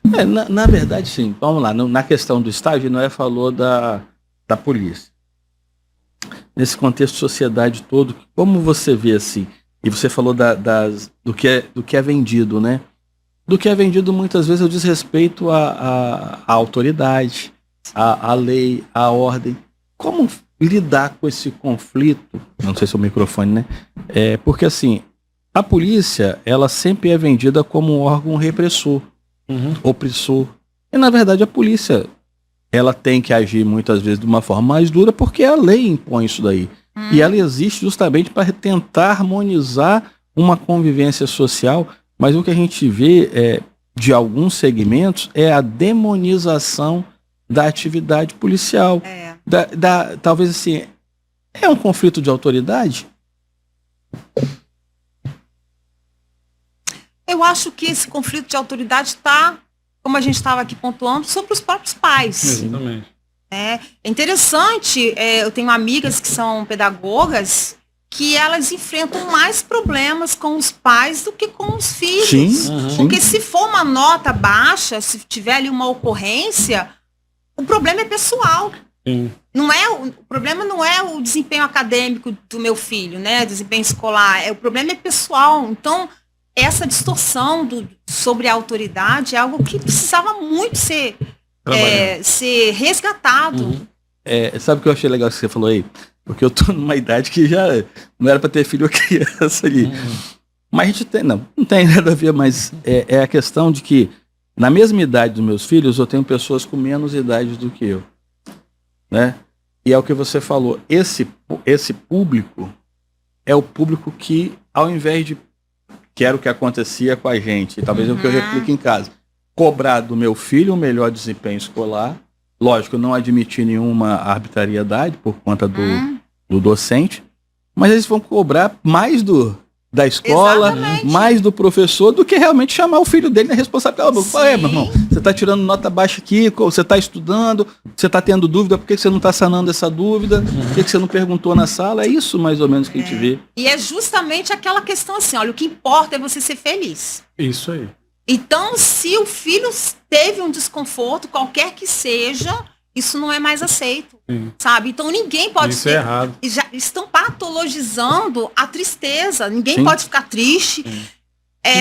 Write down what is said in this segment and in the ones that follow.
Na verdade, sim. Vamos lá. Na questão do estágio, Noé falou da polícia. Nesse contexto de sociedade todo, como você vê assim? E você falou do que é vendido, né? Do que é vendido muitas vezes é o desrespeito à autoridade, à lei, à ordem. Como lidar com esse conflito? Não sei se é o microfone, né? Porque assim, a polícia, ela sempre é vendida como um órgão repressor, opressor. E na verdade a polícia, ela tem que agir muitas vezes de uma forma mais dura porque a lei impõe isso daí. E ela existe justamente para tentar harmonizar uma convivência social. Mas o que a gente vê de alguns segmentos é a demonização da atividade policial. Talvez assim, é um conflito de autoridade? Eu acho que esse conflito de autoridade está, como a gente estava aqui pontuando, sobre os próprios pais. Exatamente. É interessante, eu tenho amigas que são pedagogas que elas enfrentam mais problemas com os pais do que com os filhos. Sim. Porque se for uma nota baixa, se tiver ali uma ocorrência, o problema é pessoal. Sim. O problema não é o desempenho acadêmico do meu filho, né? Desempenho escolar. O problema é pessoal. Então, essa distorção sobre a autoridade é algo que precisava muito ser resgatado. Sabe o que eu achei legal que você falou aí? Porque eu tô numa idade que já não era para ter filho ou criança ali. Mas a gente tem, não tem nada a ver, mas é a questão de que na mesma idade dos meus filhos, eu tenho pessoas com menos idade do que eu. Né? E é o que você falou, esse público é o público que, ao invés de, que era o que acontecia com a gente, talvez é o que eu replique em casa, cobrar do meu filho o melhor desempenho escolar, lógico, não admitir nenhuma arbitrariedade por conta do docente, mas eles vão cobrar mais da escola, exatamente, mais do professor, do que realmente chamar o filho dele na responsabilidade. Meu irmão, você está tirando nota baixa aqui, você está estudando, você está tendo dúvida, por que você não está sanando essa dúvida? Por que você não perguntou na sala? É isso mais ou menos que a gente vê. E é justamente aquela questão assim, olha, o que importa é você ser feliz. Isso aí. Então, se o filho teve um desconforto, qualquer que seja, isso não é mais aceito, sabe? Então, ninguém pode... Isso é errado. Já estão patologizando a tristeza. Ninguém pode ficar triste.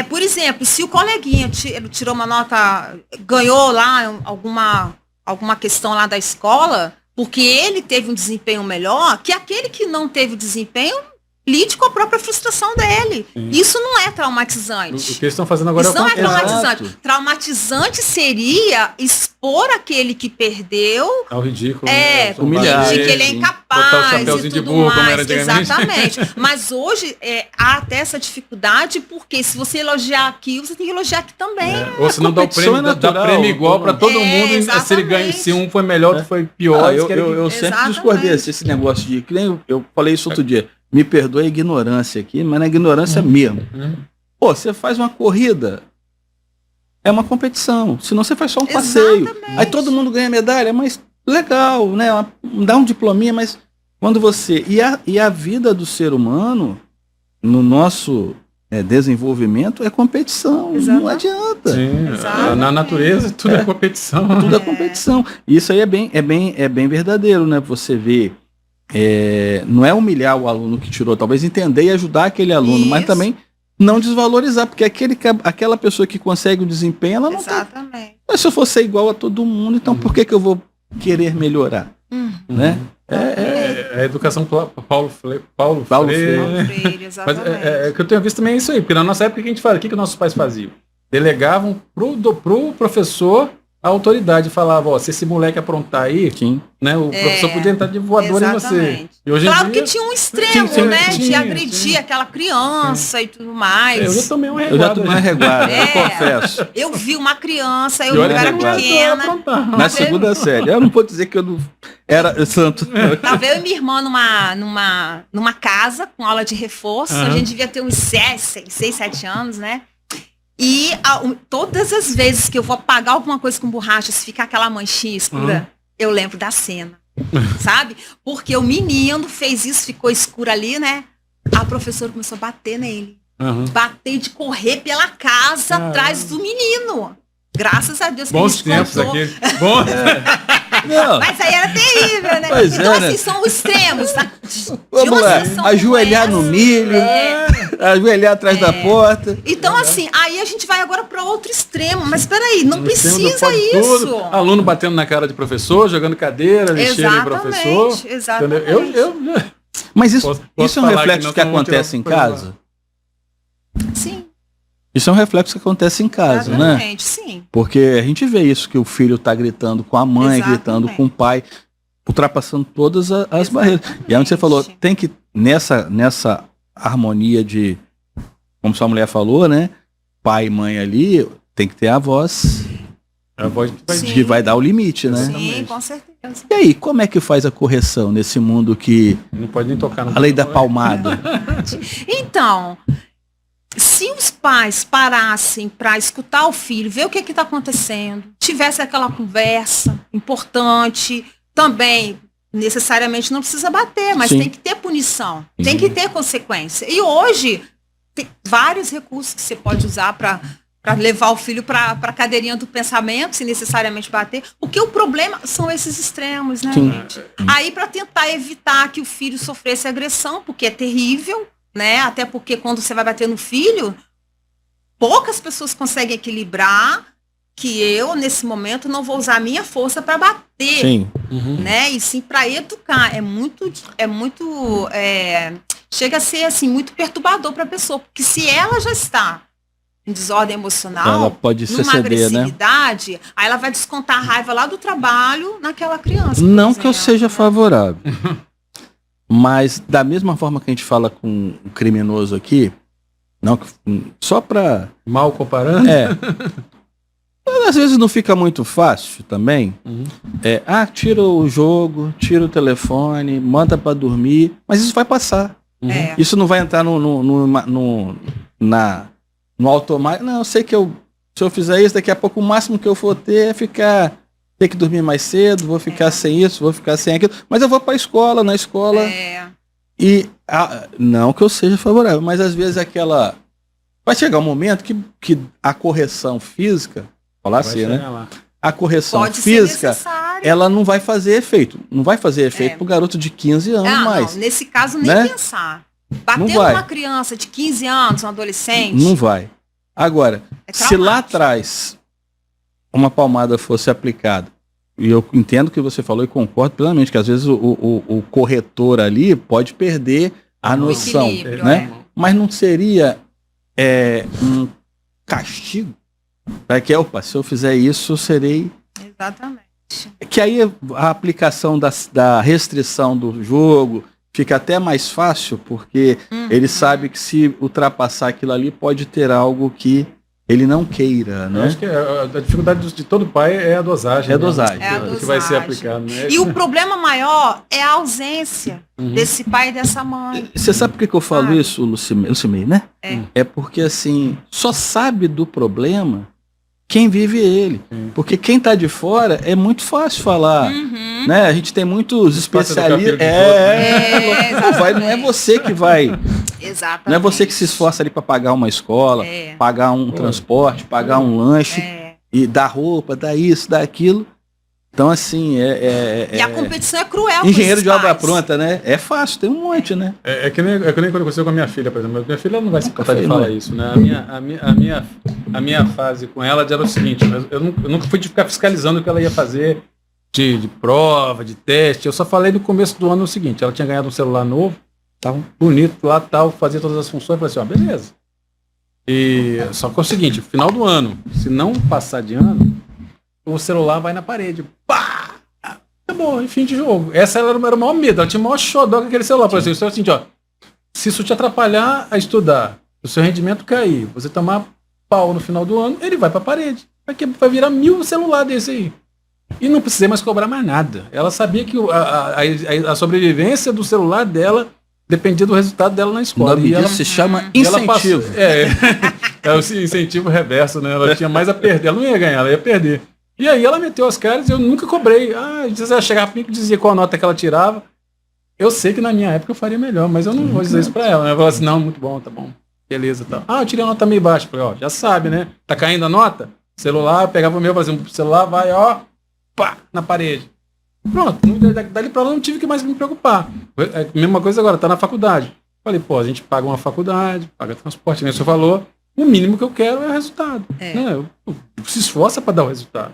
Por exemplo, se o coleguinha tirou uma nota, ganhou lá alguma questão lá da escola, porque ele teve um desempenho melhor, que aquele que não teve desempenho lide com a própria frustração dele. Isso não é traumatizante. O que eles estão fazendo agora isso não é traumatizante. Exato. Traumatizante seria expor aquele que perdeu ao ridículo. Humilhar. De que ele é botar o incapaz chapéuzinho e de tudo burro, como mais. era antigamente. Exatamente. Mas hoje há até essa dificuldade, porque se você elogiar aqui, você tem que elogiar aqui também. Ou se não dá o prêmio, dá prêmio igual para todo mundo. Se ele ganha, se um foi melhor, outro foi pior. Eu sempre discordei esse negócio de... Que nem eu falei isso outro dia. Me perdoe a ignorância aqui, mas na ignorância mesmo. Pô, você faz uma corrida, é uma competição. Senão você faz só um passeio. Aí todo mundo ganha medalha, mas legal, né? Dá um diplominha, mas quando você... E a vida do ser humano, no nosso desenvolvimento, é competição. Exatamente. Não adianta. Sim, na natureza tudo é competição. Tudo é competição. E isso aí é bem verdadeiro, né? Você vê... não é humilhar o aluno que tirou, talvez entender e ajudar aquele aluno, mas também não desvalorizar, porque aquela pessoa que consegue o desempenho, ela não Exatamente. Mas se eu for ser igual a todo mundo, então por que eu vou querer melhorar? Né? A educação Paulo Freire. Freire, exatamente. Mas o que eu tenho visto também é isso aí, porque na nossa época o que a gente fazia? O que nossos pais faziam? Delegavam pro professor a autoridade, falava, ó, se esse moleque aprontar aí, né, o professor podia entrar de voador em você. E hoje claro em dia, que tinha um extremo, de agredir aquela criança e tudo mais. Eu já tomei uma reguada. Eu já tomei uma reguada, eu confesso. Eu vi uma criança, eu era pequena. Na segunda série. Eu não vou dizer que eu não era santo. Tava eu e minha irmã numa casa com aula de reforço. A gente devia ter uns 6, 7 anos, né? E todas as vezes que eu vou apagar alguma coisa com borracha, se ficar aquela manchinha escura, eu lembro da cena, sabe? Porque o menino fez isso, ficou escuro ali, né? A professora começou a bater nele. Bater de correr pela casa atrás do menino. Graças a Deus que Bons a gente tempos contou. aqui. Bom. Não. Mas aí era terrível, né? Pois então, é, assim, né? são os extremos. Tá? De Vamos uma lá, situação ajoelhar como no essa. milho, ajoelhar atrás da porta. Então, assim, aí a gente vai agora para outro extremo. Mas peraí, não precisa Pode isso. tudo. Aluno batendo na cara de professor, jogando cadeira, lixeira em professor. Exatamente. Eu Mas isso, posso isso é um falar reflexo que que não vão tirar acontece em o problema. casa? Sim, Isso é um reflexo que acontece em casa, né? exatamente, sim. Porque a gente vê isso, que o filho tá gritando com a mãe, Exatamente. gritando com o pai, ultrapassando todas as barreiras. E aí onde você falou, tem que, nessa harmonia de, como sua mulher falou, né? Pai e mãe ali, tem que ter a voz A voz Sim. que vai dar o limite, né? Sim, com certeza. E aí, como é que faz a correção nesse mundo que não pode nem tocar no a lei da palmada? Então, se os pais parassem para escutar o filho, ver o que está acontecendo, tivesse aquela conversa importante, também necessariamente não precisa bater, mas Sim. tem que ter punição, tem que ter consequência. E hoje tem vários recursos que você pode usar para levar o filho para a cadeirinha do pensamento, sem necessariamente bater. Porque o problema são esses extremos, né, Sim. gente? Aí, para tentar evitar que o filho sofresse agressão, porque é terrível, né? Até porque quando você vai bater no filho, poucas pessoas conseguem equilibrar que eu, nesse momento, não vou usar a minha força para bater, Sim. né? E sim para educar. Chega a ser assim muito perturbador para a pessoa, porque se ela já está em desordem emocional, Ela pode se numa exceder, né? agressividade, aí ela vai descontar a raiva lá do trabalho naquela criança. por Não que eu exemplo, seja né? favorável. Mas da mesma forma que a gente fala com o criminoso aqui, não que- só pra. Mal comparando. É. Às vezes não fica muito fácil também. Uhum. Tira o jogo, tira o telefone, manda pra dormir, mas isso vai passar. É. Isso não vai entrar no automático. Não, eu sei que se eu fizer isso, daqui a pouco o máximo que eu for ter é ter que dormir mais cedo, vou ficar sem isso, vou ficar sem aquilo. Mas eu vou pra escola, na escola. E não que eu seja favorável, mas às vezes vai chegar um momento que a correção física, falar Vai assim, né? chegar lá. A correção Pode ser física, necessário. ela não vai fazer efeito. Não vai fazer efeito pro garoto de 15 anos mais. Não, nesse caso nem Né? pensar. Não Bater vai. numa criança de 15 anos, um adolescente, Não vai. Agora, é se lá traumático. atrás uma palmada fosse aplicada, e eu entendo o que você falou e concordo plenamente, que às vezes o corretor ali pode perder a O noção, equilíbrio, né? Mas não seria um castigo? Que se eu fizer isso, eu serei... Exatamente. Que aí a aplicação da restrição do jogo fica até mais fácil, porque ele sabe que se ultrapassar aquilo ali, pode ter algo que ele não queira, Eu né? acho que a dificuldade de todo pai é a dosagem. É a né? dosagem. É a Do que vai ser dosagem. aplicado, né? E o problema maior é a ausência Uhum. desse pai e dessa mãe. Você sabe por que eu falo Sabe? isso, Lucimei, né? É porque, assim, só sabe do problema quem vive ele. Porque quem tá de fora é muito fácil falar, né? A gente tem muitos especialistas. Não é você que vai... Exatamente. Não é você que se esforça ali para pagar uma escola, pagar um transporte, pagar um lanche e dar roupa, dar isso, dar aquilo. Então, assim, E a competição é cruel. engenheiro de com obra esses pais. pronta, né? É fácil, tem um monte, né? É que nem quando aconteceu com a minha filha, por exemplo. Minha filha não vai se importar de foi, falar não é? isso, né? A minha fase com ela era o seguinte, eu nunca fui de ficar fiscalizando o que ela ia fazer de prova, de teste. Eu só falei no começo do ano o seguinte, ela tinha ganhado um celular novo, tava bonito lá, tal, fazia todas as funções, eu falei assim, beleza. E só que é o seguinte, final do ano, se não passar de ano, o celular vai na parede. Pá! Acabou, em fim de jogo. Essa era o maior medo, ela tinha o maior xodó com aquele celular. Por exemplo, assim, se isso te atrapalhar a estudar, o seu rendimento cair, você tomar pau no final do ano, ele vai pra parede. Vai virar 1000 celular desse aí. E não precisei mais cobrar mais nada. Ela sabia que a sobrevivência do celular dela dependia do resultado dela na O escola. nome E ela, disso se chama e ela incentivo. passou- é o incentivo reverso, né? Ela tinha mais a perder. Ela não ia ganhar, ela ia perder. E aí ela meteu as caras e eu nunca cobrei. Às vezes ela chegava pra mim e dizia qual a nota que ela tirava. Eu sei que na minha época eu faria melhor, mas eu não vou dizer isso pra ela. Né? Eu falo assim, não, muito bom, tá bom. Beleza, tá. Eu tirei a nota meio baixa. Falei, já sabe, né? Tá caindo a nota? celular, pegava o meu, fazia um celular, vai, ó, pá, na parede. Pronto, dali pra lá não tive que mais me preocupar. É a mesma coisa agora, tá na faculdade. Falei, pô, a gente paga uma faculdade, paga transporte, nem o seu valor, o mínimo que eu quero é o resultado. Né? Eu se esforça para dar o resultado.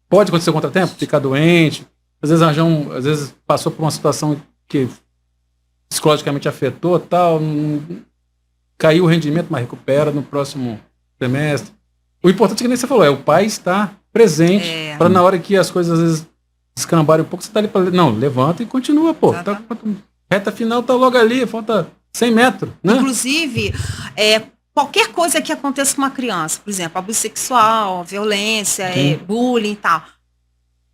Pode acontecer contratempo, ficar doente, às vezes passou por uma situação que psicologicamente afetou, tal, caiu o rendimento, mas recupera no próximo semestre. O importante é que nem você falou, é o pai estar presente para na hora que as coisas às vezes descambarem um pouco, você tá ali para não, levanta e continua, pô. Tá, reta final tá logo ali, falta 100 metros, né? Inclusive, qualquer coisa que aconteça com uma criança, por exemplo, abuso sexual, violência, bullying e tal,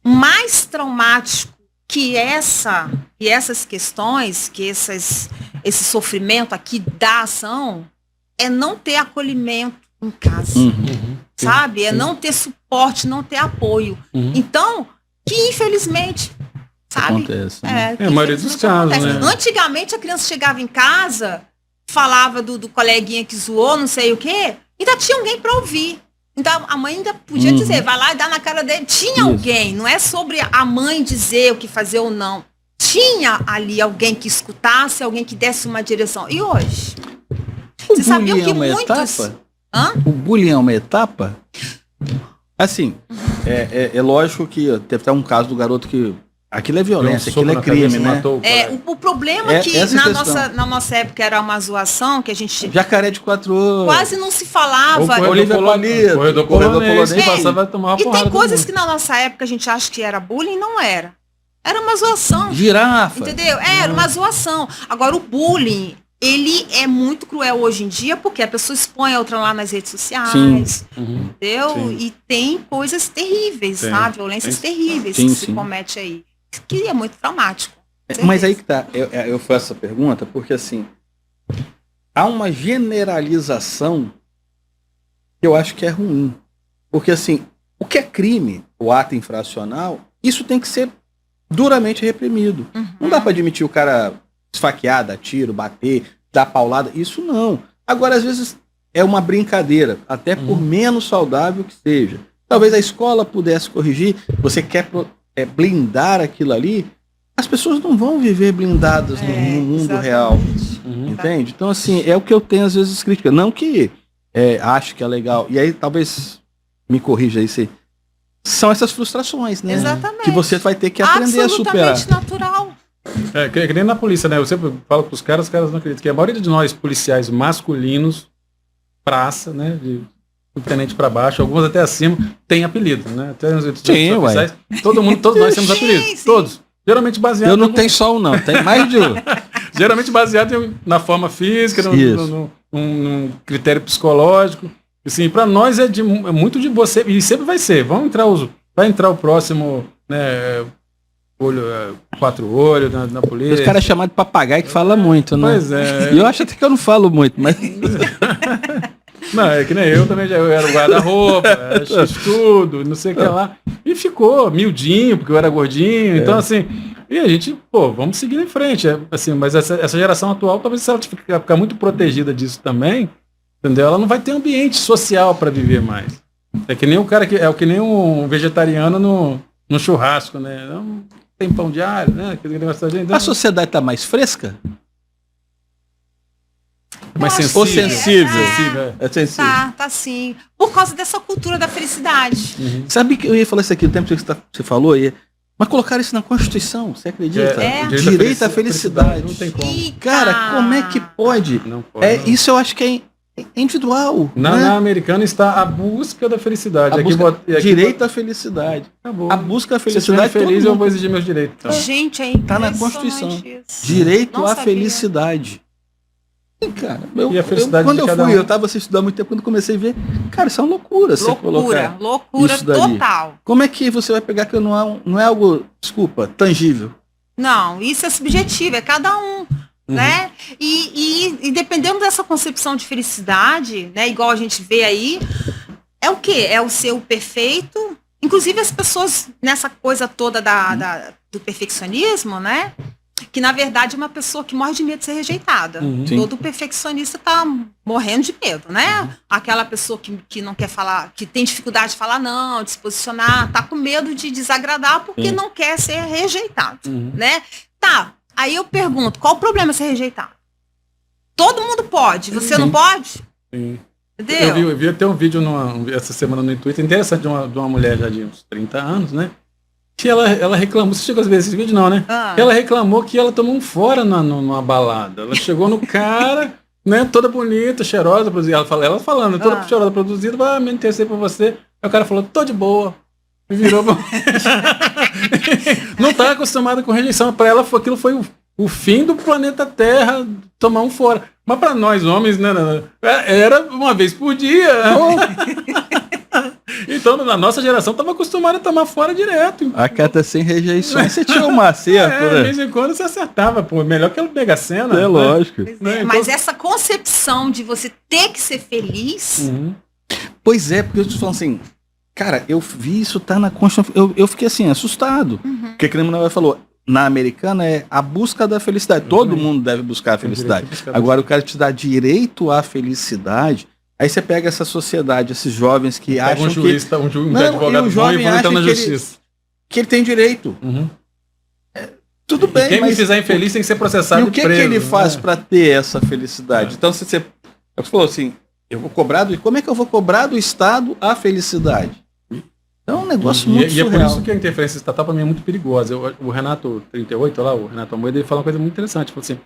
mais traumático que essas questões, que esse sofrimento aqui da ação, é não ter acolhimento em casa, sabe? É não ter suporte, não ter apoio. Então, que infelizmente, sabe? Acontece. A maioria dos casos, né? Antigamente a criança chegava em casa, falava do coleguinha que zoou, não sei o quê, ainda tinha alguém para ouvir. Então a mãe ainda podia dizer, vai lá e dá na cara dele. Tinha alguém, não é sobre a mãe dizer o que fazer ou não. Tinha ali alguém que escutasse, alguém que desse uma direção. E hoje? Você sabia que muitos... O bullying é uma etapa? Assim, é lógico que teve até um caso do garoto que... Aquilo é violência, aquilo é crime, né? O problema é que na nossa época era uma zoação, que a gente... Jacaré de 4 olhos. Quase não se falava. Olívia Palito. Corredor polonês. Passava a tomar uma e porrada tem coisas que na nossa época a gente acha que era bullying, não era. Era uma zoação. Girafa. Entendeu? Era uma zoação. Agora, o bullying, ele é muito cruel hoje em dia, porque a pessoa expõe a outra lá nas redes sociais. Entendeu? Sim. E tem coisas terríveis, sabe? Violências terríveis que se comete aí. Que é muito traumático. Mas aí que tá, eu faço essa pergunta porque assim, há uma generalização que eu acho que é ruim. Porque assim, o que é crime, o ato infracional, isso tem que ser duramente reprimido. Não dá para admitir o cara esfaquear, dar tiro, bater, dar paulada, isso não. Agora, às vezes, é uma brincadeira, até por menos saudável que seja. Talvez a escola pudesse corrigir, você quer... blindar aquilo ali, as pessoas não vão viver blindadas no mundo real. Entende? Então, assim, é o que eu tenho às vezes crítica. Não que acho que é legal. E aí, talvez, me corrija aí, são essas frustrações, né? Exatamente. Que você vai ter que aprender a superar. Absolutamente natural. Que nem na polícia, né? Eu sempre falo para os caras não acreditam. Que a maioria de nós, policiais masculinos, praça, né? Do tenente para baixo, alguns até acima, tem apelido, né? Até sim, ué. Todos nós temos apelido. Todos. Geralmente baseado... Eu não tenho só um, não. Tem mais de um. Geralmente baseado na forma física, num critério psicológico. Assim, para nós é muito de você, e sempre vai ser. Vai entrar o próximo, né, quatro olhos na polícia. Os caras chamam de papagaio que fala muito, né? Pois é. E eu acho até que eu não falo muito, mas... Não, é que nem eu também eu era o guarda-roupa, era X-tudo, não sei o que lá. E ficou miudinho, porque eu era gordinho. Então, assim, e a gente, vamos seguir em frente. Assim, mas essa geração atual, talvez se ela ficar muito protegida disso também, entendeu? Ela não vai ter ambiente social para viver mais. É que nem o cara que nem um vegetariano no churrasco, né? Não tem pão diário, né? Aquele negócio da gente. A sociedade está mais fresca? Mais sensível. Ou sensível. É sensível. Tá sim. Por causa dessa cultura da felicidade. Sabe que eu ia falar isso aqui, o tempo que você falou, mas colocaram isso na Constituição, você acredita? Direito à felicidade. Não tem como. Cara, como é que pode? Não pode. Isso eu acho que é individual. Na americana está a busca da felicidade. Direito à felicidade. Acabou. A busca da felicidade. Se eu feliz, eu vou exigir meus direitos. Então. Gente, tá na Constituição. Isso. Direito à felicidade. Cara, e a felicidade quando eu estava estudando há muito tempo, quando comecei a ver, cara, isso é uma loucura. Loucura total. Como é que você vai pegar que não é algo, desculpa, tangível? Não, isso é subjetivo, é cada um, né? E dependendo dessa concepção de felicidade, né, igual a gente vê aí, é o quê? É o seu perfeito. Inclusive as pessoas, nessa coisa toda do perfeccionismo, né? que na verdade é uma pessoa que morre de medo de ser rejeitada. Todo perfeccionista tá morrendo de medo, né? Aquela pessoa que não quer falar, que tem dificuldade de falar não, de se posicionar, tá com medo de desagradar porque não quer ser rejeitado, né? Tá, aí eu pergunto, qual o problema ser rejeitado? Todo mundo pode, você não pode? Sim. Entendeu? Eu vi até um vídeo essa semana no Twitter interessante de uma mulher já de uns 30 anos, né? Que ela reclamou, você chegou a ver esse vídeo não, né? Ela reclamou que ela tomou um fora numa balada. Ela chegou no cara, né, toda bonita, cheirosa, produzida. Ela falando, toda cheirosa, produzida, me interessei por você. Aí o cara falou, tô de boa. E virou pra... Não tá acostumada com rejeição. Pra ela, aquilo foi o fim do planeta Terra, tomar um fora. Mas pra nós homens, né, era uma vez por dia. Então, na nossa geração, estava acostumado a tomar fora direto. A carta sem rejeições, você tinha um acerto, né? De vez em quando você acertava, pô, melhor que a Mega Sena. É lógico. Então... Mas essa concepção de você ter que ser feliz... Pois é, porque eu te falo assim, cara, eu vi isso, tá na Constituição, eu fiquei assim, assustado. Porque a Manuel falou, na americana é a busca da felicidade. Todo mundo deve buscar a felicidade. Agora o cara te dá direito à felicidade. Aí você pega essa sociedade, esses jovens que acham que... Um advogado jovem acha na justiça. Que ele tem direito. Tudo bem, quem me fizer infeliz tem que ser processado e o que ele faz para ter essa felicidade? Então, você falou assim, eu vou cobrar como é que eu vou cobrar do Estado a felicidade? É um negócio muito surreal. E é por isso que a interferência estatal para mim é muito perigosa. O Renato 38, lá, o Renato Almeida, ele fala uma coisa muito interessante. Ele falou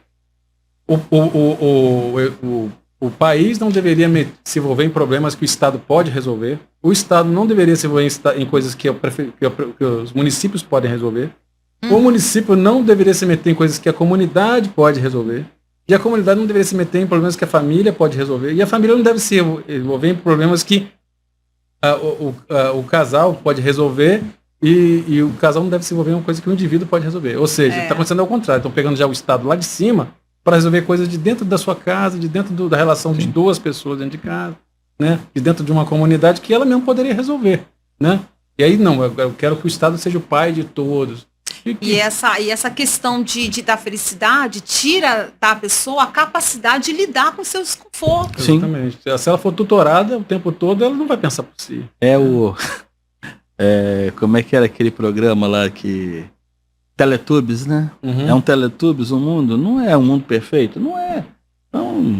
assim, o país não deveria se envolver em problemas que o Estado pode resolver. O Estado não deveria se envolver em coisas que os municípios podem resolver. O município não deveria se meter em coisas que a comunidade pode resolver. E a comunidade não deveria se meter em problemas que a família pode resolver. E a família não deve se envolver em problemas que o casal pode resolver. E o casal não deve se envolver em uma coisa que o indivíduo pode resolver. Ou seja, está acontecendo ao contrário. Estão pegando já o Estado lá de cima para resolver coisas de dentro da sua casa, de dentro da relação de duas pessoas dentro de casa, né? De dentro de uma comunidade que ela mesmo poderia resolver, né? E aí não, eu quero que o Estado seja o pai de todos. E essa questão da felicidade tira da pessoa a capacidade de lidar com seus desconfortos. Sim. Exatamente. Se ela for tutorada o tempo todo, ela não vai pensar por si. Como é que era aquele programa lá que... Teletubbies, né? É um Teletubbies o mundo? Não é um mundo perfeito? Não é tão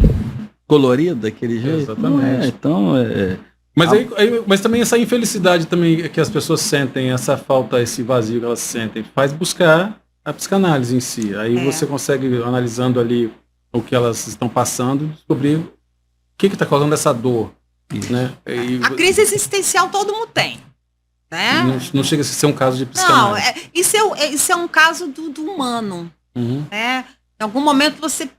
colorido daquele jeito. Exatamente. Não é, então, mas também essa infelicidade também que as pessoas sentem, essa falta, esse vazio que elas sentem, faz buscar a psicanálise em si. Aí você consegue, analisando ali o que elas estão passando, descobrir o que está causando essa dor. Né? A crise existencial todo mundo tem. Né? Não chega a ser um caso de psicanálise. Não, isso é um caso do humano. Né? Em algum momento você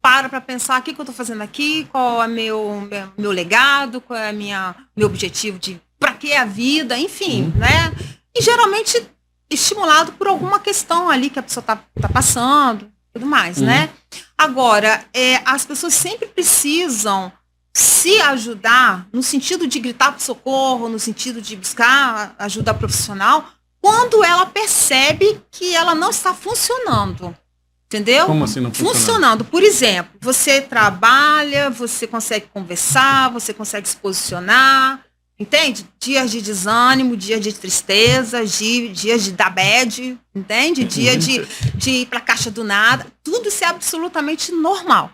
para pensar o que eu estou fazendo aqui, qual é meu legado, qual é meu objetivo de para que a vida, enfim, né? E geralmente estimulado por alguma questão ali que a pessoa tá passando, tudo mais, né? Agora, as pessoas sempre precisam se ajudar no sentido de gritar por socorro, no sentido de buscar ajuda profissional, quando ela percebe que ela não está funcionando. Entendeu? Como assim não funcionando? Por exemplo, você trabalha, você consegue conversar, você consegue se posicionar, entende? Dias de desânimo, dias de tristeza, dias de dar bad, entende? Dia de ir para a caixa do nada. Tudo isso é absolutamente normal.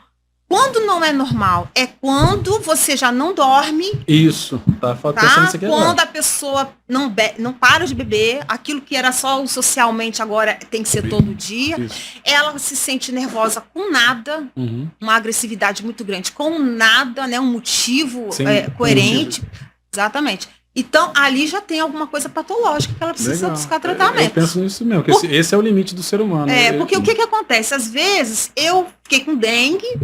Quando não é normal, é quando você já não dorme. Isso, tá faltando isso aqui agora. Quando a pessoa não para de beber, aquilo que era só socialmente agora tem que ser todo dia. Isso. Ela se sente nervosa com nada, uma agressividade muito grande com nada, né? Um motivo coerente. Exatamente. Então, ali já tem alguma coisa patológica que ela precisa buscar tratamento. Eu penso nisso mesmo, que esse é o limite do ser humano. Porque o que acontece? Às vezes, eu fiquei com dengue.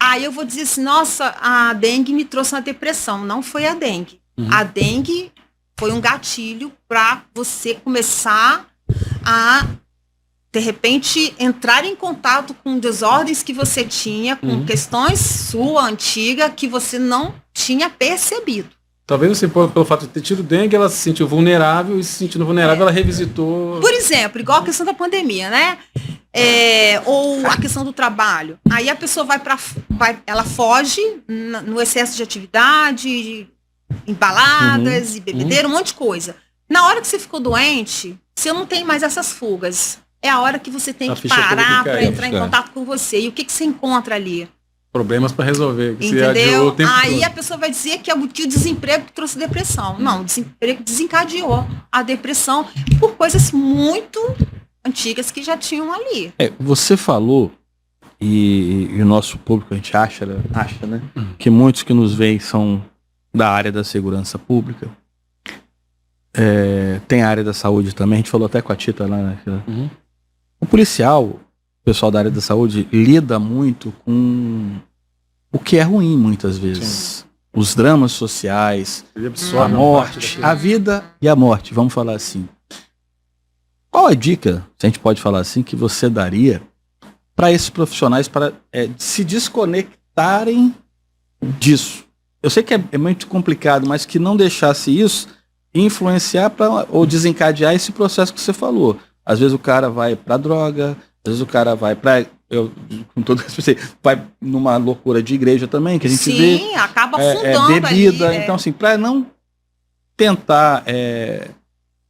Aí eu vou dizer assim, nossa, a dengue me trouxe uma depressão. Não foi a dengue. A dengue foi um gatilho para você começar a, de repente, entrar em contato com desordens que você tinha, com questões sua antiga que você não tinha percebido. Talvez assim, pelo fato de ter tido dengue, ela se sentiu vulnerável, e se sentindo vulnerável, ela revisitou... Por exemplo, igual a questão da pandemia, né? ou a questão do trabalho. Aí a pessoa ela foge no excesso de atividade, em baladas e bebedeira, um monte de coisa. Na hora que você ficou doente, você não tem mais essas fugas. É a hora que você tem que parar para entrar em contato com você. E o que você encontra ali? Problemas para resolver. Entendeu? Aí a pessoa vai dizer que é o desemprego que trouxe depressão. Não, o desemprego desencadeou a depressão por coisas muito antigas que já tinham ali. Você falou, e o nosso público, a gente acha, né? Que muitos que nos veem são da área da segurança pública. Tem a área da saúde também, a gente falou até com a Tita lá, né? O policial, o pessoal da área da saúde, lida muito com o que é ruim muitas vezes. Sim. Os dramas sociais, a morte, a vida e a morte, vamos falar assim. Qual a dica, se a gente pode falar assim, que você daria para esses profissionais para se desconectarem disso? Eu sei que é muito complicado, mas que não deixasse isso influenciar ou desencadear esse processo que você falou. Às vezes o cara vai pra droga, às vezes o cara vai com todo respeito, vai numa loucura de igreja também, que a gente vê. Sim, acaba afundando bebida. Ali, então, assim, para não tentar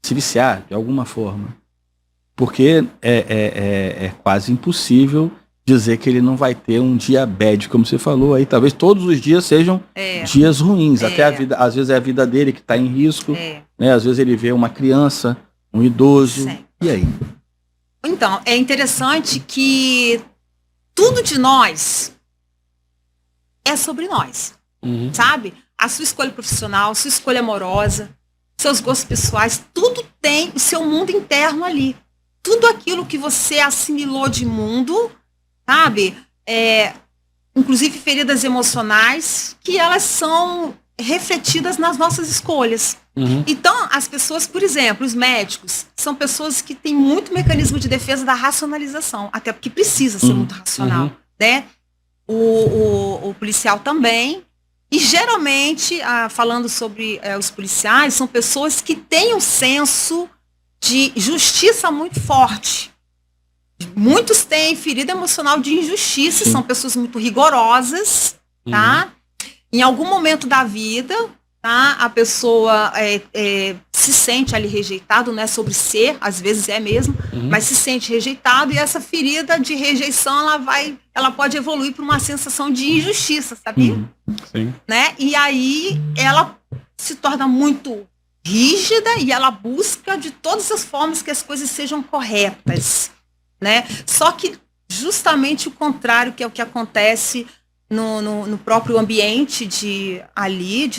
se viciar de alguma forma. Porque é quase impossível dizer que ele não vai ter um dia bad, como você falou aí. Talvez todos os dias sejam dias ruins. Até a vida, às vezes é a vida dele que está em risco. Né? Às vezes ele vê uma criança, um idoso. Sim. E aí? Então, é interessante que tudo de nós é sobre nós. Sabe? A sua escolha profissional, a sua escolha amorosa, seus gostos pessoais, tudo tem o seu mundo interno ali. Tudo aquilo que você assimilou de mundo, sabe? Inclusive feridas emocionais, que elas são refletidas nas nossas escolhas. Então, as pessoas, por exemplo, os médicos, são pessoas que têm muito mecanismo de defesa da racionalização, até porque precisa ser muito racional, né? O policial também. E geralmente, falando sobre os policiais, são pessoas que têm um senso de justiça muito forte. Muitos têm ferida emocional de injustiça, são pessoas muito rigorosas, tá? Em algum momento da vida, tá? A pessoa se sente ali rejeitado, não é sobre ser, às vezes é mesmo, mas se sente rejeitado, e essa ferida de rejeição, ela pode evoluir para uma sensação de injustiça, sabia? Sim. Né? E aí ela se torna muito rígida e ela busca de todas as formas que as coisas sejam corretas, né? Só que justamente o contrário, que é o que acontece no próprio ambiente de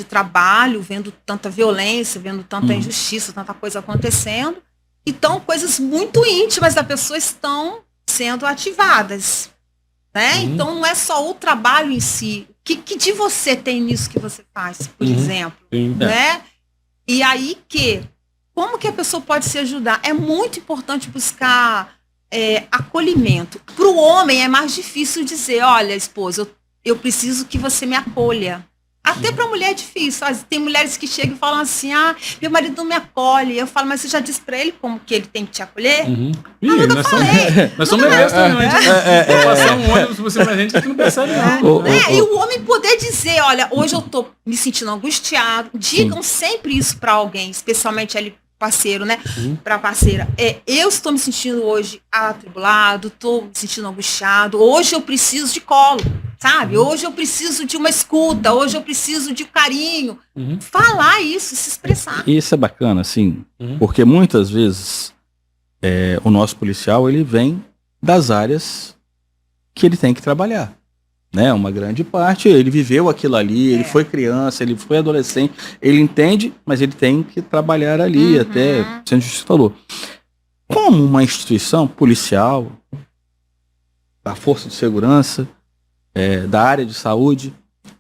trabalho, vendo tanta violência, vendo tanta injustiça, tanta coisa acontecendo. Então, coisas muito íntimas da pessoa estão sendo ativadas, né? Então, não é só o trabalho em si. O que de você tem nisso que você faz, por exemplo? Né? E aí como que a pessoa pode se ajudar? É muito importante buscar acolhimento. Para o homem é mais difícil dizer, olha, esposa, eu preciso que você me acolha. Até para a mulher é difícil. Tem mulheres que chegam e falam assim, meu marido não me acolhe. Eu falo, mas você já disse para ele como que ele tem que te acolher? Nós somos bebês também. Passar um ônibus por cima da gente, a gente não percebe não. E o homem poder dizer, olha, hoje eu tô me sentindo angustiado. Digam sempre isso para alguém, especialmente ali parceiro, né? Para parceira. Eu estou me sentindo hoje atribulado, estou me sentindo angustiado. Hoje eu preciso de colo, sabe? Hoje eu preciso de uma escuta, hoje eu preciso de carinho. Falar isso, se expressar. E isso é bacana, assim, porque muitas vezes o nosso policial, ele vem das áreas que ele tem que trabalhar. Né, uma grande parte, ele viveu aquilo ali, ele foi criança, ele foi adolescente, ele entende, mas ele tem que trabalhar ali, até, como você falou. Como uma instituição policial, da força de segurança, da área de saúde,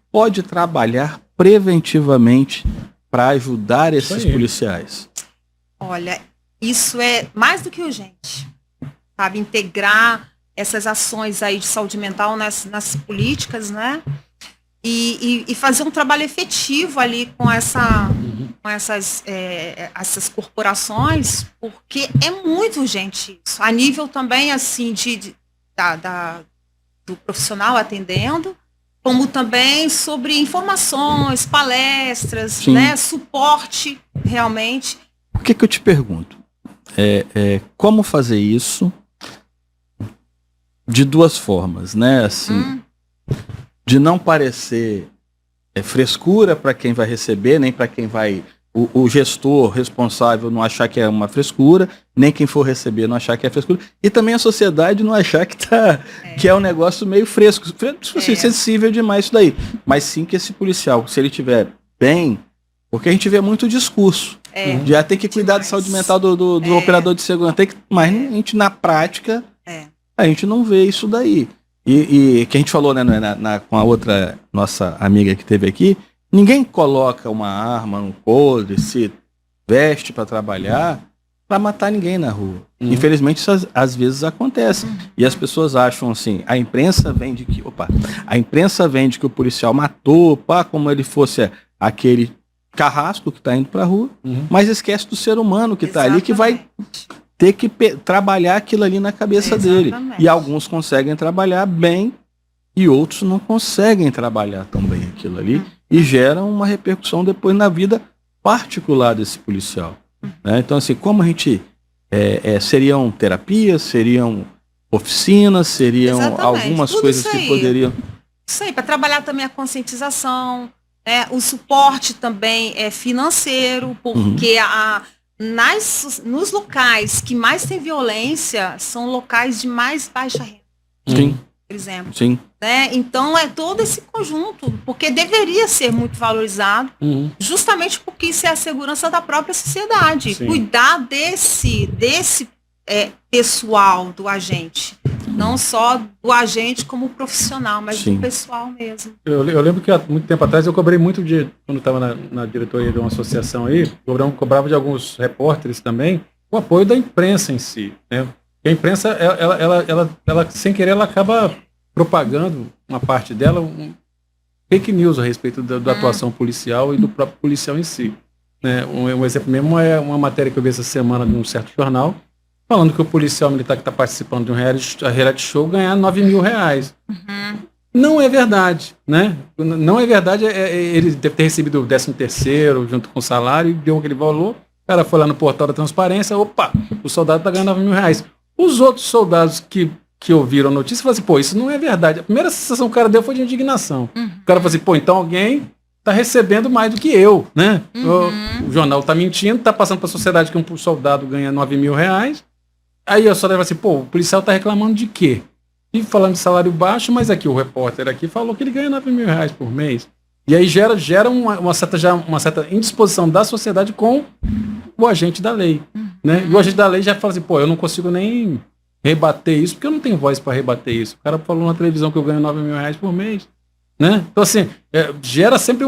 pode trabalhar preventivamente para ajudar esses policiais? Olha, isso é mais do que urgente, sabe, integrar essas ações aí de saúde mental nas políticas, né? e fazer um trabalho efetivo ali com essas corporações, porque é muito urgente isso. A nível também, assim, do profissional atendendo, como também sobre informações, palestras, né, suporte, realmente. O que eu te pergunto? Como fazer isso de duas formas, né? Assim, de não parecer frescura para quem vai receber, nem para quem vai... O gestor responsável não achar que é uma frescura, nem quem for receber não achar que é frescura, e também a sociedade não achar que é um negócio meio fresco, sensível demais isso daí. Mas sim que esse policial, se ele estiver bem, porque a gente vê muito discurso, já tem que cuidar da saúde mental do operador de segurança, mas a gente na prática, a gente não vê isso daí. E que a gente falou, né, com a outra nossa amiga que esteve aqui, ninguém coloca uma arma no coldre, se veste para trabalhar, para matar ninguém na rua. Infelizmente isso às vezes acontece. E as pessoas acham assim, a imprensa vende que o policial matou, como ele fosse aquele carrasco que está indo para a rua, mas esquece do ser humano que está ali, que vai ter que trabalhar aquilo ali na cabeça dele. E alguns conseguem trabalhar bem e outros não conseguem trabalhar tão bem aquilo ali e geram uma repercussão depois na vida particular desse policial. Né? Então, assim, como a gente... seriam terapias, seriam oficinas, seriam algumas tudo coisas que poderiam... Isso aí, para trabalhar também a conscientização, o suporte também financeiro, porque nos locais que mais tem violência são locais de mais baixa renda. Sim. Por exemplo. Sim. Né? Então é todo esse conjunto, porque deveria ser muito valorizado, justamente porque isso é a segurança da própria sociedade. Sim. Cuidar desse pessoal do agente. Não só do agente como profissional, mas do pessoal mesmo. Eu lembro que há muito tempo atrás eu cobrei muito quando estava na diretoria de uma associação aí, cobrava de alguns repórteres também, o apoio da imprensa em si, né? A imprensa, ela sem querer, ela acaba propagando uma parte dela, fake news a respeito da atuação policial e do próprio policial em si. Né? Um exemplo mesmo é uma matéria que eu vi essa semana de um certo jornal, falando que o policial militar que está participando de um reality show ganha R$9 mil. Não é verdade, né? Não é verdade, ele deve ter recebido o 13º junto com o salário, deu aquele valor, o cara foi lá no portal da transparência, opa, o soldado está ganhando R$9 mil. Os outros soldados que ouviram a notícia falaram assim, pô, isso não é verdade. A primeira sensação que o cara deu foi de indignação. O cara falou assim, pô, então alguém está recebendo mais do que eu, né? O jornal está mentindo, está passando para a sociedade que um soldado ganha R$9 mil. Aí a soldado fala assim, pô, o policial está reclamando de quê? E falando de salário baixo, mas aqui o repórter aqui falou que ele ganha R$9 mil por mês. E aí gera uma certa indisposição da sociedade com o agente da lei. Né? E o agente da lei já fala assim, pô, eu não consigo nem rebater isso, porque eu não tenho voz para rebater isso. O cara falou na televisão que eu ganho R$9 mil por mês. Né? Então, assim, gera sempre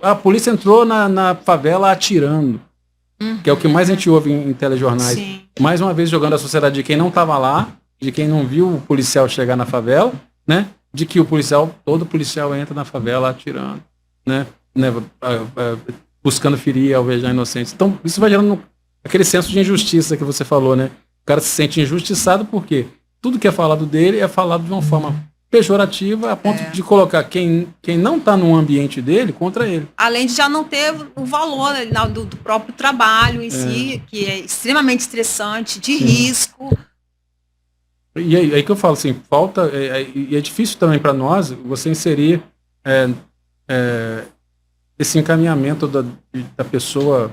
a polícia entrou na favela atirando, que é o que mais a gente ouve em telejornais. Sim. Mais uma vez jogando a sociedade de quem não estava lá, de quem não viu o policial chegar na favela, né? De que todo policial entra na favela atirando, né? Buscando ferir, alvejar inocentes. Então, isso vai gerando aquele senso de injustiça que você falou, né? O cara se sente injustiçado porque tudo que é falado dele é falado de uma forma pejorativa, a ponto de colocar quem não está no ambiente dele contra ele. Além de já não ter o valor do próprio trabalho em si, que é extremamente estressante, de risco. E aí que eu falo assim, falta, e é difícil também para nós, você inserir esse encaminhamento da pessoa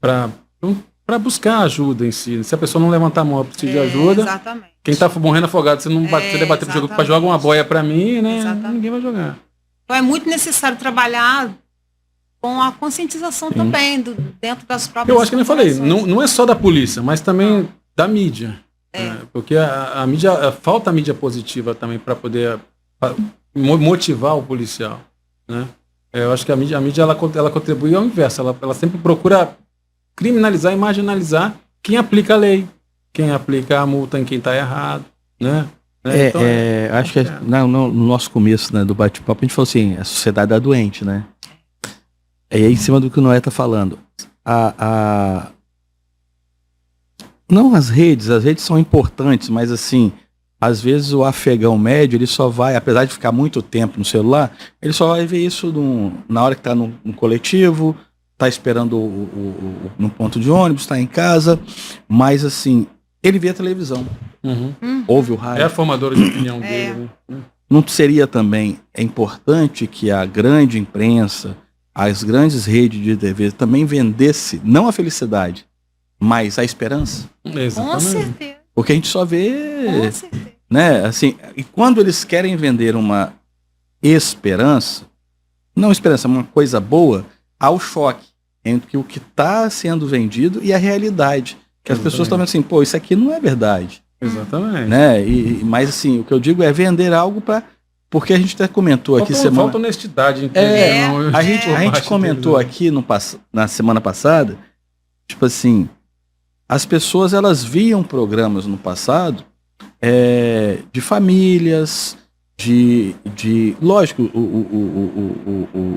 para buscar ajuda em si. Se a pessoa não levantar a mão para pedir ajuda, exatamente. Quem está morrendo afogado, você não você bater pro jogo para jogar uma boia para mim, né? Exatamente. Ninguém vai jogar. Então é muito necessário trabalhar com a conscientização também, dentro das próprias... Eu acho que eu falei, não é só da polícia, mas também da mídia. Porque a mídia, falta a mídia positiva também para poder motivar o policial, né? Eu acho que a mídia ela contribui ao inverso, ela sempre procura criminalizar e marginalizar quem aplica a lei, quem aplica a multa em quem está errado, né? Né? Então, acho que no nosso começo, né, do bate-papo, a gente falou assim, a sociedade tá doente, né? E aí, em cima do que o Noé tá falando, não as redes são importantes, mas assim, às vezes o afegão médio, ele só vai, apesar de ficar muito tempo no celular, ele só vai ver isso na hora que tá no coletivo, tá esperando no ponto de ônibus, tá em casa, mas assim, ele vê a televisão, ouve o rádio. É a formadora de opinião dele. Né? Não seria também importante que a grande imprensa, as grandes redes de TV também vendesse, não a felicidade, mas a esperança? Exatamente. Com certeza. Porque a gente só vê, Com certeza. né, assim, e quando eles querem vender uma esperança, não esperança, uma coisa boa, há o choque entre o que está sendo vendido e a realidade. Que as pessoas estão vendo assim, pô, isso aqui não é verdade. Exatamente. Né? Mas assim, o que eu digo é vender algo porque a gente até comentou aqui Falta honestidade. A gente comentou aqui na semana passada, tipo assim, as pessoas elas viam programas no passado de famílias, lógico,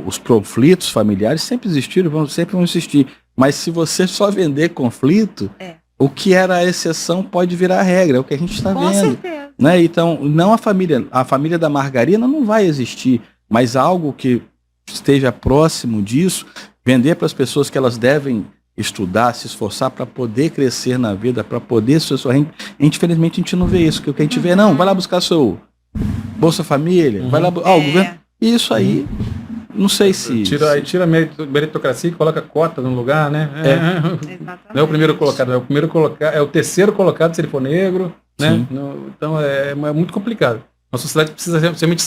os conflitos familiares sempre existiram, sempre vão existir, mas se você só vender conflito, o que era a exceção pode virar a regra, é o que a gente está vendo. Com certeza. Né? Então, não a família da margarina não vai existir, mas algo que esteja próximo disso, vender para as pessoas que elas devem estudar, se esforçar para poder crescer na vida, para poder ser sua renda. Infelizmente a gente não vê isso, que o que a gente vê, não, vai lá buscar seu Bolsa Família, vai lá, o governo, isso aí, não sei se... Tira a meritocracia e coloca cota no lugar, né? Não é o primeiro colocado, é o terceiro colocado se ele for negro, né? Então é muito complicado. A sociedade precisa realmente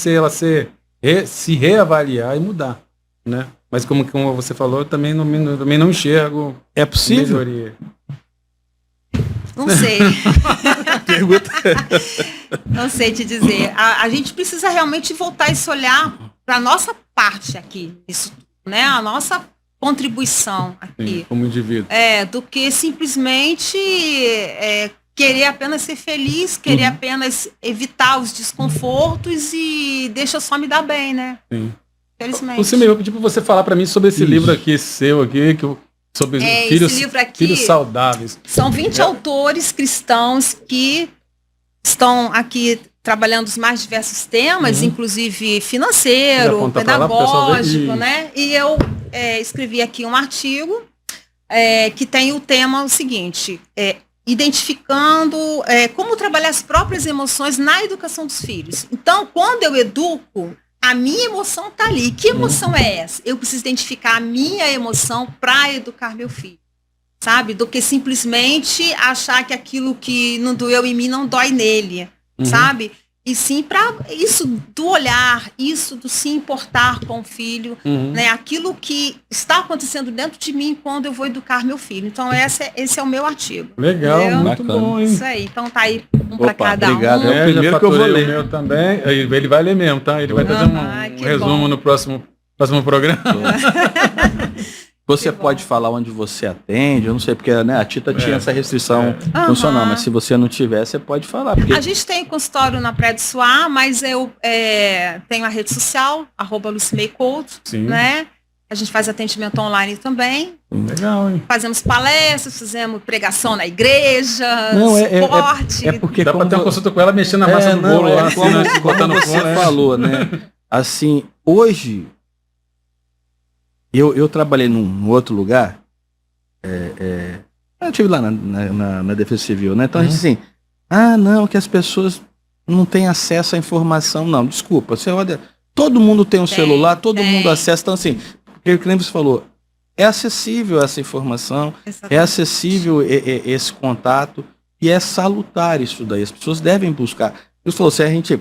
se reavaliar e mudar, né? Mas como você falou, eu também não enxergo. É possível? Melhoria. Não sei. Pergunta. Não sei te dizer. A gente precisa realmente voltar esse olhar para a nossa parte aqui, isso, né? A nossa contribuição aqui. Sim, como indivíduo. Do que simplesmente querer apenas ser feliz, querer apenas evitar os desconfortos e deixa só me dar bem, né? Sim. Felizmente. Você mesmo pediu para você falar para mim sobre esse livro aqui, seu aqui, sobre filhos saudáveis. São 20 autores cristãos que estão aqui trabalhando os mais diversos temas, inclusive financeiro, pedagógico, né? E eu escrevi aqui um artigo que tem o tema o seguinte, identificando como trabalhar as próprias emoções na educação dos filhos. Então, quando eu educo, a minha emoção está ali. Que emoção é essa? Eu preciso identificar a minha emoção para educar meu filho. Sabe? Do que simplesmente achar que aquilo que não doeu em mim não dói nele. Sabe? E sim para isso do olhar, isso do se importar com o filho, né? Aquilo que está acontecendo dentro de mim quando eu vou educar meu filho. Então esse é o meu artigo. Legal, muito bacana. bom, hein? Isso aí. Então tá aí para cada obrigado. um. É o primeiro que eu vou ler. O meu também. Ele vai ler mesmo, tá? Ele vai fazer um resumo bom. no próximo programa. Você pode falar onde você atende, eu não sei, porque né, a Tita tinha essa restrição funcional, mas se você não tiver, você pode falar. Porque... A gente tem consultório na Praia do Suá, mas eu tenho a rede social, @LucileiCouto, né? A gente faz atendimento online também. Legal, hein? Fazemos palestras, fizemos pregação na igreja, suporte. É porque dá para ter uma consulta com ela mexendo na massa do bolo lá, assim, como você falou, né? Assim, hoje... Eu trabalhei num outro lugar, eu estive lá na Defesa Civil, né? Então a gente assim, não, que as pessoas não têm acesso à informação. Não, desculpa, você olha, todo mundo tem um celular, todo mundo acessa, então assim, porque o que você falou, é acessível essa informação, é acessível esse contato, e é salutar isso daí, as pessoas devem buscar. Você falou, se a gente,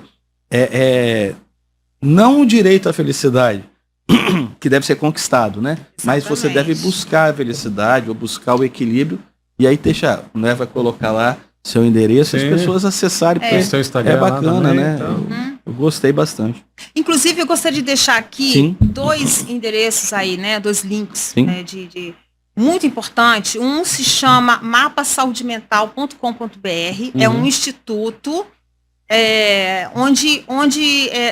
não o direito à felicidade, que deve ser conquistado, né? Exatamente. Mas você deve buscar a felicidade ou buscar o equilíbrio e aí né? Vai colocar lá seu endereço e as pessoas acessarem. Seu Instagram bacana, também, né? Então... Eu gostei bastante. Inclusive, eu gostaria de deixar aqui 2 endereços aí, né? 2 links, né? de muito importante. Um se chama mapasaudemental.com.br, é um instituto onde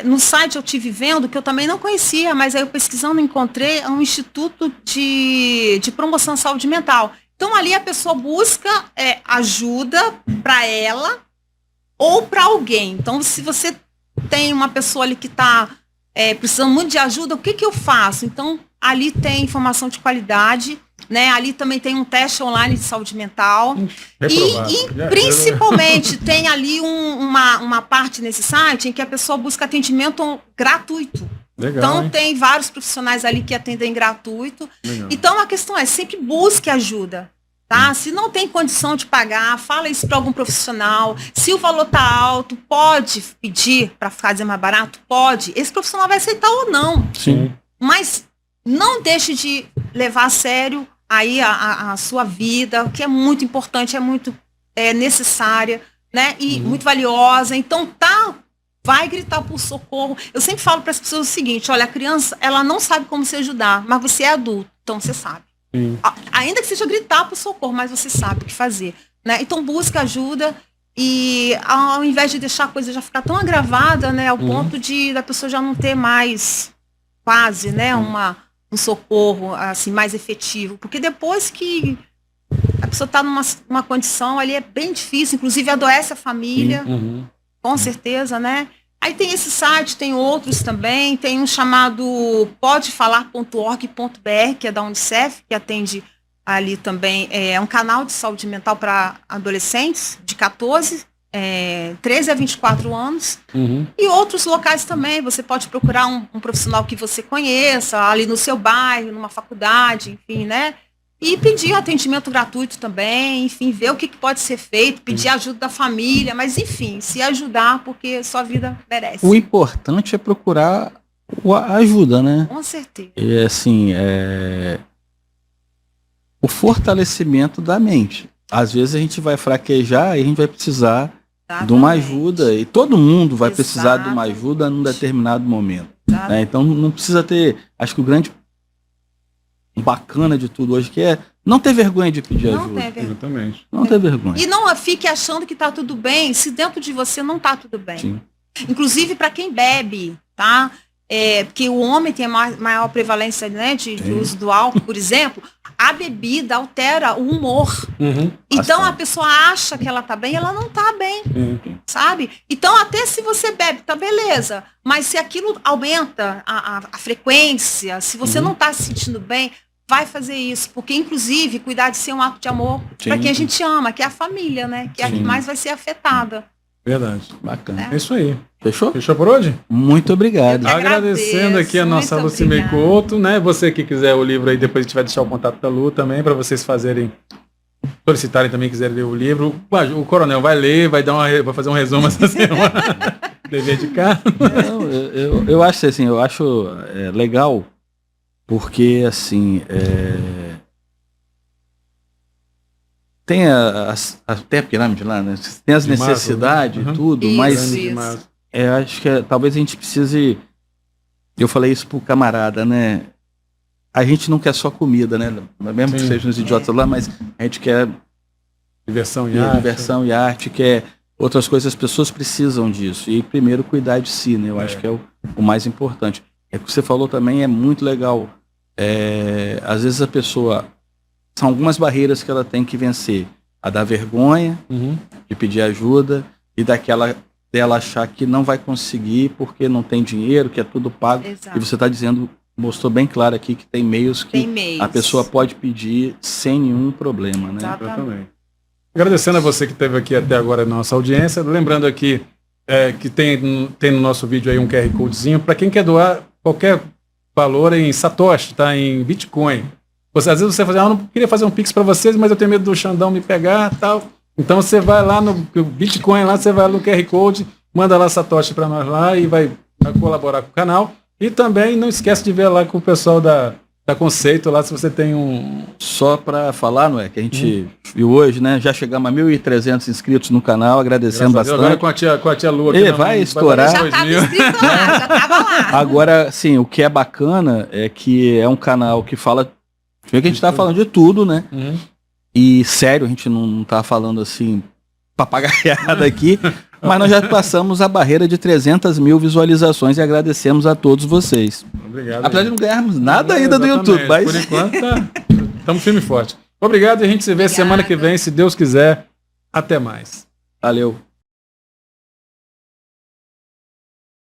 no site eu tive vendo, que eu também não conhecia, mas aí eu pesquisando encontrei um instituto de promoção à saúde mental. Então ali a pessoa busca ajuda para ela ou para alguém. Então se você tem uma pessoa ali que está precisando muito de ajuda, o que eu faço? Então ali tem informação de qualidade, né? Ali também tem um teste online de saúde mental. E principalmente tem ali uma parte nesse site em que a pessoa busca atendimento gratuito. Legal, então hein? tem vários profissionais ali que atendem gratuito. Legal. Então a questão sempre busque ajuda. Tá? Se não tem condição de pagar, fala isso para algum profissional. Se o valor tá alto, pode pedir para fazer mais barato? Pode. Esse profissional vai aceitar ou não. Sim. Mas não deixe de levar a sério aí a sua vida, que é muito importante, é muito necessária, né? E muito valiosa. Então vai gritar por socorro. Eu sempre falo para as pessoas o seguinte: olha, a criança, ela não sabe como se ajudar, mas você é adulto, então você sabe. Sim. Ainda que seja gritar por socorro, mas você sabe o que fazer, né? Então busca ajuda e ao invés de deixar a coisa já ficar tão agravada, né, ao ponto da pessoa já não ter mais quase, né, um socorro assim mais efetivo, porque depois que a pessoa está numa condição ali é bem difícil, inclusive adoece a família, com certeza, né? Aí tem esse site, tem outros também, tem um chamado podefalar.org.br, que é da Unicef, que atende ali também, é um canal de saúde mental para adolescentes de 13 a 24 anos, e outros locais também. Você pode procurar um profissional que você conheça, ali no seu bairro, numa faculdade, enfim, né? E pedir atendimento gratuito também, enfim, ver o que pode ser feito, pedir ajuda da família, mas enfim, se ajudar, porque sua vida merece. O importante é procurar a ajuda, né? Com certeza. E assim, o fortalecimento da mente. Às vezes a gente vai fraquejar e a gente vai precisar de uma ajuda, e todo mundo vai precisar de uma ajuda num determinado momento. Né? Então não precisa ter, acho que o grande bacana de tudo hoje que é não ter vergonha de pedir ajuda. Exatamente. Não ter vergonha. E não fique achando que tá tudo bem, se dentro de você não tá tudo bem. Sim. Inclusive para quem bebe, tá? Porque o homem tem a maior prevalência, né, de uso do álcool, por exemplo. A bebida altera o humor. Então a pessoa acha que ela tá bem, ela não tá bem, sabe? Então até se você bebe, tá beleza. Mas se aquilo aumenta a frequência, se você não tá se sentindo bem, vai fazer isso. Porque, inclusive, cuidar de ser um ato de amor para quem a gente ama, que é a família, né? Que é a que mais vai ser afetada. Verdade. Bacana. É isso aí. Fechou? Fechou por hoje? Muito obrigado. Agradecendo aqui a nossa Lucimei Couto, né? Você que quiser o livro aí, depois a gente vai deixar o contato da Lu também, para vocês solicitarem também, quiserem ler o livro. O Coronel vai ler, vai fazer um resumo essa semana. Dever de casa. Eu acho assim, legal, porque assim, tem tem a pirâmide lá, né? Tem as necessidades e tudo, mas acho que talvez a gente precise. Eu falei isso pro camarada, né? A gente não quer só comida, né? Mesmo que sejam os idiotas lá, mas a gente quer diversão e arte, quer outras coisas. As pessoas precisam disso. E primeiro cuidar de si, né? Eu acho que é o mais importante. O que você falou também é muito legal. Às vezes a pessoa... São algumas barreiras que ela tem que vencer. A da vergonha, de pedir ajuda, e dela achar que não vai conseguir porque não tem dinheiro, que é tudo pago. Exato. E você está dizendo, mostrou bem claro aqui que tem meios que a pessoa pode pedir sem nenhum problema, né? Exatamente. Agradecendo a você que esteve aqui até agora na nossa audiência. Lembrando aqui que tem no nosso vídeo aí um QR Codezinho para quem quer doar qualquer valor em Satoshi, tá? Em Bitcoin. Às vezes você fala, eu não queria fazer um Pix para vocês, mas eu tenho medo do Xandão me pegar, tal. Então você vai lá no Bitcoin, lá você vai no QR Code, manda lá Satoshi para nós lá e vai colaborar com o canal. E também não esquece de ver lá com o pessoal da Conceito lá, se você tem um... Só para falar, não é? Que a gente viu hoje, né? Já chegamos a 1.300 inscritos no canal, agradecendo bastante. Agora com a tia Lu aqui. Vai estourar. Já estava inscrito lá, já estava lá. Agora, sim, o que é bacana é que é um canal que fala... Que a gente tá falando de tudo, né? E sério, a gente não tá falando assim papagaiada aqui, Mas nós já passamos a barreira de 300 mil visualizações e agradecemos a todos vocês. Obrigado. Apesar de não ganharmos nada ainda do YouTube, mas... Por enquanto, estamos firme e forte. Obrigado e a gente se vê semana que vem, se Deus quiser. Até mais. Valeu.